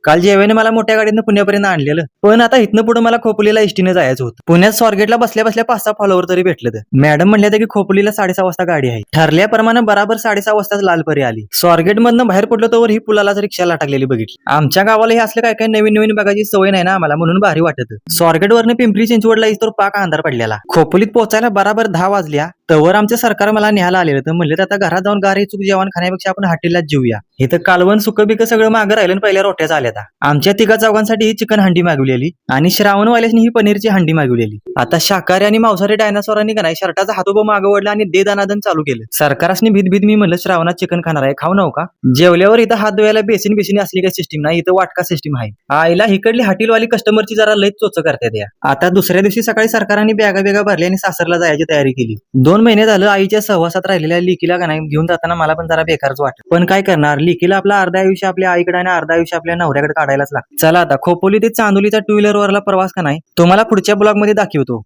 काल जेवायने मला मोठ्या गाडीनं पुण्यापर्यंत आणलेलं, पण आता इथनं पुढे मला खोपोलीला एसटीने जायचं होतं. पुण्यात स्वारगेटला बसल्या बसल्या 5-6 फॉलोवर तरी भेटलं. तर मॅडम म्हणल्या की खोपोलीला 6:30 वाजता गाडी आहे. ठरल्याप्रमाणे बराबर 6:30 वाजताच लालपरी आली. स्वारगेट मधनं बाहेर पडलो तर ही पुलालाच रिक्षाला टाकलेली बघितली. आमच्या गावाला हे असले काय काय नवीन नवीन बघायची सवय नाही ना आम्हाला, म्हणून भारी वाटत. स्वारगेट वरनं पिंपरी चिंचवडला तर पाक अंधार पडलेला. खोपोलीत पोहोचायला बराबर 10 वाजल्या. तवर आमचं सरकार मला न्यायला आलेलं. तर म्हणलं आता घरात जाऊन गार चूक जेवण खाण्यापेक्षा आपण हॉटेललाच जेऊया. इथं कालवण सुकं बिकं सगळं मागं राहिलं. पहिल्या रोट्याच आल्या. आमच्या तिघा चौघांसाठी ही चिकन हंडी मागवलेली आणि श्रावणवाल्यासनी ही पनीरची हंडी मागवलेली. आता शाकाहारी आणि मांसाहारी डायनासोरांनी का नाही शर्टाचा हातोबा मागवडला आणि दे दानादन चालू केलं. सरकारसनी भीत मी म्हणलं श्रावणात चिकन खाणार आहे, खाऊ नका. जेवल्यावर इथं हात धुवायला बेसिन असली काही सिस्टीम नाही, इथं वाटका सिस्टीम आहे. आईला हिकडली हॉटेलवाली कस्टमरची जरा लय चोच करतात या. आता दुसऱ्या दिवशी सकाळी सरकारने बॅगा भरली आणि सासरला जायची तयारी केली. 2 महिने झालं आईच्या सहवासात राहिलेल्या लिकीला का नाही घेऊन जाताना मला पण जरा बेकारच वाटत. पण काय करणार, लिकीला आपला अर्धा आयुष्य आपल्या आईकडे आणि अर्धा आयुष्य आपल्या नवऱ्याकडे काढायलाच लागतं. चला आता खोपोली ते चांदोलीचा 2 व्हीलर वरला प्रवास का नाही तुम्हाला पुढच्या ब्लॉग मध्ये दाखवतो.